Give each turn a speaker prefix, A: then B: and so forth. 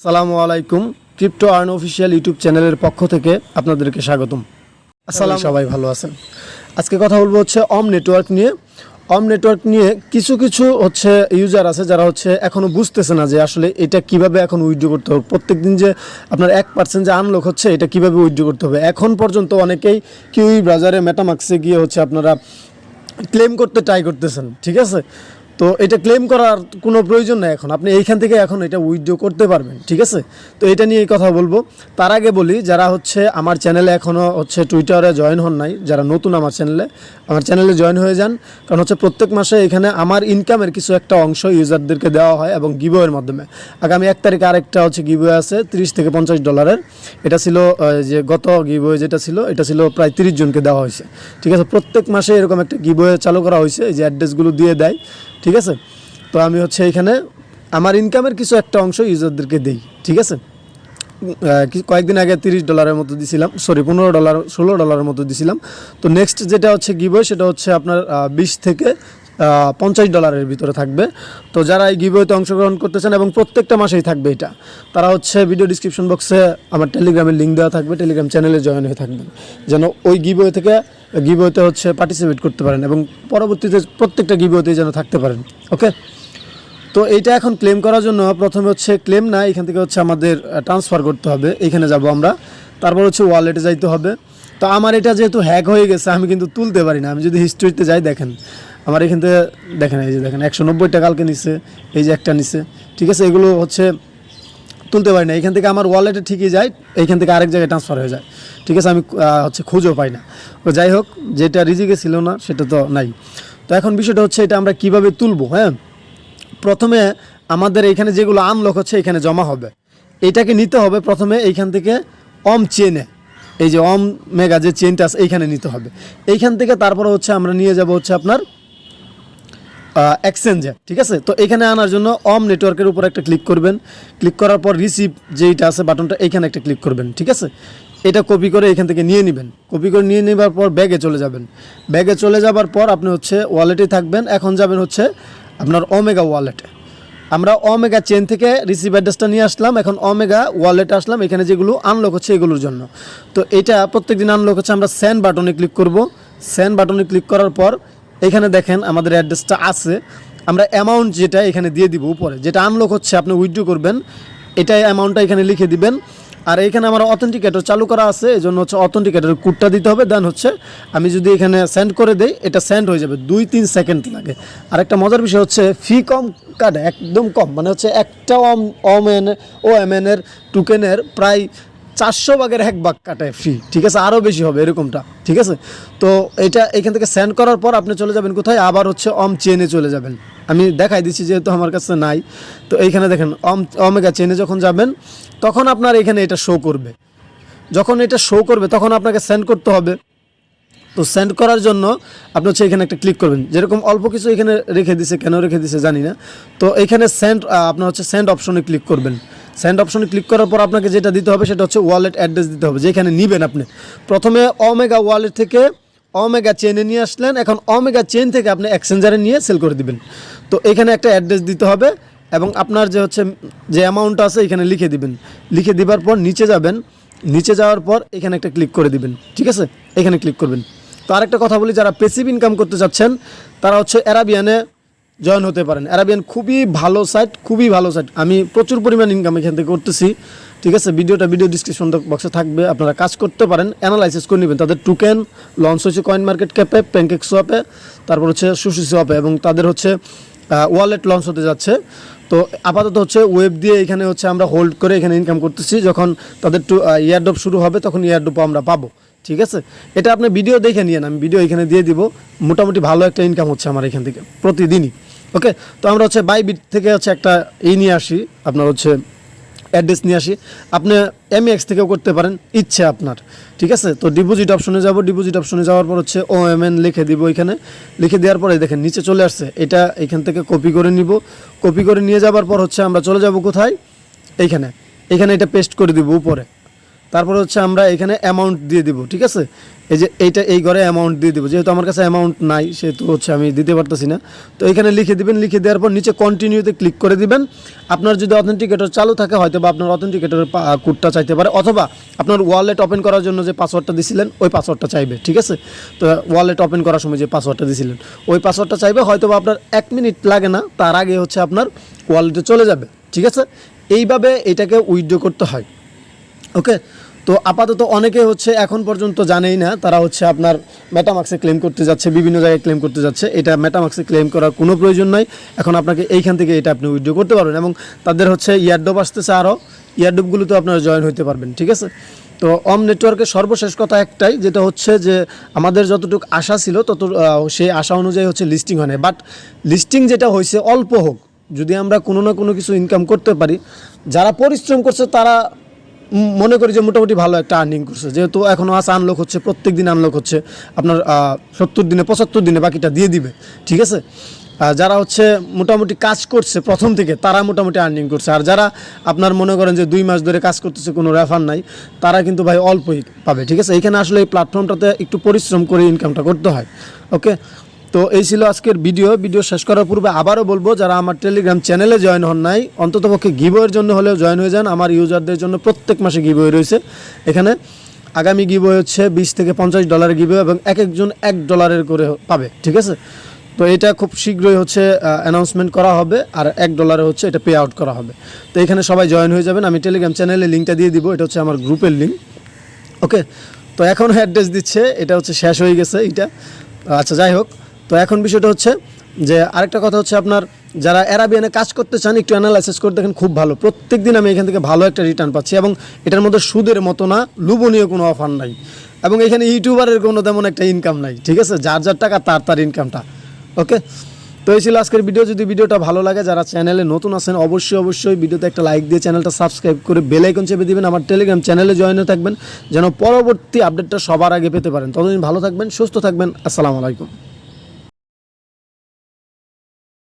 A: আসসালামু আলাইকুম। Crypto earn official YouTube চ্যানেলের পক্ষ থেকে আপনাদেরকে স্বাগতম। আসসালামু সবাই ভালো আছেন। আজকে কথা বলবো হচ্ছে নেটওয়ার্ক নিয়ে। নেটওয়ার্ক নিয়ে কিছু হচ্ছে ইউজার আছে যারা হচ্ছে এখনও বুঝতেছে না যে আসলে এটা কিভাবে এখন উইথড্র করতে হবে। প্রত্যেকদিন যে আপনার 1% যে আনলক হচ্ছে এটা কিভাবে উইথড্র করতে হবে। এখন পর্যন্ত অনেকেই কিউই ব্রাউজারে মেটামাক্সে গিয়ে হচ্ছে আপনারা ক্লেম করতে ট্রাই করতেছেন, ঠিক আছে। তো এটা ক্লেম করার কোনো প্রয়োজন নেই, এখন আপনি এইখান থেকে এখন এটা উইথড্র করতে পারবেন, ঠিক আছে। তো এটা নিয়ে কথা বলবো। তার আগে বলি, যারা হচ্ছে আমার চ্যানেলে এখনও হচ্ছে টুইটারে জয়েন হন নাই, যারা নতুন আমার চ্যানেলে জয়েন হয়ে যান। কারণ হচ্ছে প্রত্যেক মাসে এখানে আমার ইনকামের কিছু একটা অংশ ইউজারদেরকে দেওয়া হয় এবং গিভওয়ের মাধ্যমে। আগামী 1 তারিখে আরেকটা হচ্ছে গিভওয়ে আছে $30 থেকে $50। এটা ছিল যে গত গিভওয়ে যেটা ছিল এটা ছিল প্রায় 30 জনকে দেওয়া হয়েছে, ঠিক আছে। প্রত্যেক মাসে এরকম একটা গিভওয়ে চালু করা হয়েছে, এই যে অ্যাড্রেসগুলো দিয়ে দেয়, ঠিক আছে। তো আমি হচ্ছে এখানে আমার ইনকামের কিছু একটা অংশ ইউজারদেরকে দিই, ঠিক আছে। কয়েকদিন আগে $30 মতো দিছিলাম, সরি $15 $16 মতো দিছিলাম। তো নেক্সট যেটা হচ্ছে গিভওয়ে সেটা হচ্ছে আপনার $20 থেকে $50 ভিতরে থাকবে। তো যারা এই গিভওয়েতে অংশগ্রহণ করতেছেন এবং প্রত্যেকটা মাসেই থাকবে এটা, তারা হচ্ছে ভিডিও ডিসক্রিপশন বক্সে আমার টেলিগ্রামের লিঙ্ক দেওয়া থাকবে, টেলিগ্রাম চ্যানেলে জয়েন হয়ে থাকবেন যেন ওই গিভওয়েতে হচ্ছে পার্টিসিপেট করতে পারেন এবং পরবর্তীতে প্রত্যেকটা গিভওয়েতে যেন থাকতে পারেন, ওকে। তো এইটা এখন ক্লেম করার জন্য প্রথমে হচ্ছে ক্লেম না, এখান থেকে হচ্ছে আমাদের ট্রান্সফার করতে হবে। এখানে যাব আমরা, তারপর হচ্ছে ওয়ালেটে যাইতে হবে। তো আমার এটা যেহেতু হ্যাক হয়ে গেছে আমি কিন্তু তুলতে পারি না। আমি যদি হিস্ট্রিতে যাই, দেখেন আমার এখান থেকে দেখেন, এই যে দেখেন 190 কালকে নিছে, এই যে একটা নিছে, ঠিক আছে। এগুলো হচ্ছে তুলতে পারি না। এখান থেকে আমার ওয়ালেটে ঠিকই যায়, এইখান থেকে আরেক জায়গায় ট্রান্সফার হয়ে যায়, ঠিক আছে। আমি হচ্ছে খুঁজেও পাই না। তো যাই হোক, যেটা রিজিকে ছিল না সেটা তো নাই। তো এখন বিষয়টা হচ্ছে এটা আমরা কিভাবে তুলবো। হ্যাঁ, প্রথমে আমাদের এইখানে যেগুলো আনলক হচ্ছে এখানে জমা হবে, এটাকে নিতে হবে প্রথমে এইখান থেকে চেনে, এই যে মেগা যে চেনটা আছে এইখানে নিতে হবে। এইখান থেকে তারপরে হচ্ছে আমরা নিয়ে যাব হচ্ছে আপনার এক্সচেঞ্জে, ঠিক আছে। তো এখানে আনার জন্য নেটওয়ার্কের উপর একটা ক্লিক করবেন। ক্লিক করার পর রিসিভ যেইটা আছে বাটনটা, এইখানে একটা ক্লিক করবেন, ঠিক আছে। এটা কপি করে এখান থেকে নিয়ে নেবেন। কপি করে নিয়ে নেবার পর ব্যাগে চলে যাবেন। ব্যাগে চলে যাবার পর আপনি হচ্ছে ওয়ালেটেই থাকবেন। এখন যাবেন হচ্ছে আপনার ওমেগা ওয়ালেটে। আমরা ওমেগা চেন থেকে রিসিভ অ্যাড্রেসটা নিয়ে আসলাম, এখন ওমেগা ওয়ালেটে আসলাম। এখানে যেগুলো আনলক হচ্ছে এগুলোর জন্য। তো এটা প্রত্যেকদিন আনলক হচ্ছে, আমরা সেন্ড বাটনে ক্লিক করব। সেন্ড বাটনে ক্লিক করার পর এখানে দেখেন আমাদের অ্যাড্রেসটা আছে। আমরা অ্যামাউন্ট যেটা এখানে দিয়ে দিব উপরে, যেটা আনলক হচ্ছে আপনি উইথড্র করবেন, এটাই অ্যামাউন্টটা এখানে লিখে দিবেন। আর এখানে আমার অথেন্টিকেটর চালু করা আছে, এই জন্য হচ্ছে অথেন্টিকেটর কোডটা দিতে হবে। দেন হচ্ছে আমি যদি এখানে সেন্ড করে দেই, এটা সেন্ড হয়ে যাবে, 2-3 সেকেন্ড লাগে। আর একটা মজার বিষয় হচ্ছে ফি কম কাটে, একদম কম, মানে হচ্ছে একটা ওএমএনের টোকেনের প্রায় 400 ভাগের 1 ভাগ কাটায় ফি, ঠিক আছে। আরও বেশি হবে এরকমটা, ঠিক আছে। তো এটা এখান থেকে সেন্ড করার পর আপনি চলে যাবেন কোথায়, আবার হচ্ছে চেনে চলে যাবেন। আমি দেখাই দিচ্ছি যেহেতু আমার কাছে নাই। তো এইখানে দেখেন ওমেগা চেনে যখন যাবেন তখন আপনার এখানে এটা শো করবে। যখন এটা শো করবে তখন আপনাকে সেন্ড করতে হবে। তো সেন্ড করার জন্য আপনি হচ্ছে এখানে একটা ক্লিক করবেন। যেরকম অল্প কিছু এখানে রেখে দিছে, কেন রেখে দিছে জানি না। তো এখানে আপনার হচ্ছে সেন্ড অপশনে ক্লিক করবেন। সেন্ড অপশনে ক্লিক করার পর আপনাকে যেটা দিতে হবে সেটা হচ্ছে ওয়ালেট অ্যাড্রেস দিতে হবে, যেখানে নেবেন আপনি। প্রথমে ওমেগা ওয়ালেট থেকে ওমেগা চেনে নিয়ে আসলেন, এখন ওমেগা চেন থেকে আপনি এক্সচেঞ্জারে নিয়ে সেল করে দিবেন। তো এখানে একটা অ্যাড্রেস দিতে হবে এবং আপনার যে হচ্ছে যে অ্যামাউন্ট আছে এখানে লিখে দিবেন। লিখে দেওয়ার পর নিচে যাবেন। নিচে যাওয়ার পর এখানে একটা ক্লিক করে দিবেন, ঠিক আছে। এখানে ক্লিক করবেন। তো আরেকটা কথা বলি, যারা প্যাসিভ ইনকাম করতে চাচ্ছেন তারা হচ্ছে আরাবিয়ানে জয়েন হতে পারেন। আরাবিয়ান খুবই ভালো সাইট, খুবই ভালো সাইট। আমি প্রচুর পরিমাণ ইনকাম এখান থেকে করতেছি, ঠিক আছে। ভিডিও ডিসক্রিপশন বক্সে থাকবে, আপনারা কাজ করতে পারেন, অ্যানালাইসিস করে নেবেন। তাদের টোকেন লঞ্চ হয়েছে কয়েন মার্কেট ক্যাপে, প্যানকেক সোয়াপে, তারপর হচ্ছে সুশি সোয়াপে, এবং তাদের হচ্ছে ওয়ালেট লঞ্চ হতে যাচ্ছে। তো আপাতত হচ্ছে ওয়েব দিয়ে এখানে হচ্ছে আমরা হোল্ড করে এখানে ইনকাম করতেছি। যখন তাদের ইয়ারড্রপ শুরু হবে তখন ইয়ারড্রপও আমরা পাবো, ঠিক আছে। এটা আপনি ভিডিও দেখে নিয়ে আমি ভিডিও এখানে দিয়ে দিব। মোটামুটি ভালো একটা ইনকাম হচ্ছে আমার এখান থেকে প্রতিদিনই, ওকে। তো আমরা হচ্ছে বাইবিট থেকে হচ্ছে একটা নিয়ে আসি, আপনার হচ্ছে অ্যাড্রেস নিয়ে আসি। আপনি এমএক্স থেকেও করতে পারেন, ইচ্ছে আপনার, ঠিক আছে। তো ডিপোজিট অপশনে যাব। ডিপোজিট অপশনে যাওয়ার পর হচ্ছে ওএমএন লিখে দিব। এখানে লিখে দেওয়ার পরে দেখেন নিচে চলে আসছে। এটা এখান থেকে কপি করে নিব। কপি করে নিয়ে যাওয়ার পর হচ্ছে আমরা চলে যাব কোথায়, এইখানে এটা পেস্ট করে দিব উপরে। তারপর হচ্ছে আমরা এখানে অ্যামাউন্ট দিয়ে দিব, ঠিক আছে। এই যে এই ঘরে অ্যামাউন্ট দিয়ে দেবো, যেহেতু আমার কাছে অ্যামাউন্ট নাই সেহেতু হচ্ছে আমি দিতে পারতেছি না। তো এখানে লিখে দিবেন, লিখে দেওয়ার পর নিচে কন্টিনিউতে ক্লিক করে দিবেন। আপনার যদি অথেন্টিকেটর চালু থাকে হয়তো বা আপনার অথেন্টিকেটরের কোডটা চাইতে পারে, অথবা আপনার ওয়ালেট ওপেন করার জন্য যে পাসওয়ার্ডটা দিছিলেন ওই পাসওয়ার্ডটা চাইবে, ঠিক আছে। তো ওয়ালেট ওপেন করার সময় যে পাসওয়ার্ডটা দিছিলেন ওই পাসওয়ার্ডটা চাইবে, হয়তো বা আপনার 1 মিনিট লাগে না, তার আগে হচ্ছে আপনার ওয়ালেটে চলে যাবে, ঠিক আছে। এইভাবে এটাকে উইথড্র করতে হয়, ওকে। তো আপাতত অনেকে হচ্ছে এখন পর্যন্ত জানেই না, তারা হচ্ছে আপনার মেটামাক্সে ক্লেম করতে যাচ্ছে, বিভিন্ন জায়গায় ক্লেম করতে যাচ্ছে। এটা মেটামাক্সে ক্লেম করার কোনো প্রয়োজন নাই, এখন আপনাকে এইখান থেকে এটা আপনি উইথড্র করতে পারবেন। এবং তাদের হচ্ছে ইয়ারড্রপ আসতেছে, আরও ইয়ারড্রপগুলোতে আপনারা জয়েন হতে পারবেন, ঠিক আছে। তো নেটওয়ার্কের সর্বশেষ কথা একটাই, যেটা হচ্ছে যে আমাদের যতটুকু আশা ছিল তত সেই আশা অনুযায়ী হচ্ছে লিস্টিং হয় না, বাট লিস্টিং যেটা হয়েছে অল্প হোক, যদি আমরা কোনো না কোনো কিছু ইনকাম করতে পারি, যারা পরিশ্রম করছে তারা মনে করি যে মোটামুটি ভালো একটা আর্নিং করছে, যেহেতু এখনও আছে, আনলক হচ্ছে, প্রত্যেক দিন আনলক হচ্ছে, আপনার 70 দিনে 75 দিনে বাকিটা দিয়ে দিবে, ঠিক আছে। যারা হচ্ছে মোটামুটি কাজ করছে প্রথম থেকে তারা মোটামুটি আর্নিং করছে, আর যারা আপনার মনে করেন যে 2 মাস ধরে কাজ করতেছে, কোনো রেফার নাই, তারা কিন্তু ভাই অল্পই পাবে, ঠিক আছে। এখানে আসলে এই প্ল্যাটফর্মটাতে একটু পরিশ্রম করে ইনকামটা করতে হয়, ওকে। তো এই ছিল আজকের ভিডিও শেষ করার পূর্বে আবারও বলবো, যারা আমার টেলিগ্রাম চ্যানেলে জয়েন হন নাই অন্ততপক্ষে গিভওয়ের জন্য হলেও জয়েন হয়ে যান। আমার ইউজারদের জন্য প্রত্যেক মাসে গিভওয়ে রয়েছে। এখানে আগামী গিভওয়ে হচ্ছে $20 থেকে $50 গিভওয়ে, এবং একজন $1 করে পাবে, ঠিক আছে। তো এটা খুব শীঘ্রই হচ্ছে অ্যানাউন্সমেন্ট করা হবে, আর $1 হচ্ছে এটা পে আউট করা হবে। তো এখানে সবাই জয়েন হয়ে যাবেন, আমি টেলিগ্রাম চ্যানেলে লিঙ্কটা দিয়ে দিব, এটা হচ্ছে আমার গ্রুপের লিঙ্ক, ওকে। তো এখন অ্যাড্রেস দিচ্ছে, এটা হচ্ছে শেষ হয়ে গেছে এটা, আচ্ছা যাই হোক। তো এখন বিষয়টা হচ্ছে যে আরেকটা কথা হচ্ছে, আপনার যারা অ্যারাবিয়ানে কাজ করতে চান একটু অ্যানালাইসিস করে দেখেন, খুব ভালো, প্রত্যেক দিন আমি এখান থেকে ভালো একটা রিটার্ন পাচ্ছি, এবং এটার মধ্যে সুদের মতো না, লোভনীয় কোনো অফার নাই, এবং এখানে ইউটিউবারের কোনো তেমন একটা ইনকাম নাই, ঠিক আছে। যার যার টাকা তার ইনকামটা, ওকে। তো এই ছিল আজকের ভিডিও। যদি ভিডিওটা ভালো লাগে, যারা চ্যানেলে নতুন আছেন অবশ্যই ভিডিওতে একটা লাইক দিয়ে চ্যানেলটা সাবস্ক্রাইব করে বেল আইকন চেপে দিবেন, আমার টেলিগ্রাম চ্যানেলে জয়েন হয়ে থাকবেন, যেন পরবর্তী আপডেটটা সবার আগে পেতে পারেন। ততদিন ভালো থাকবেন, সুস্থ থাকবেন, আসসালামু আলাইকুম।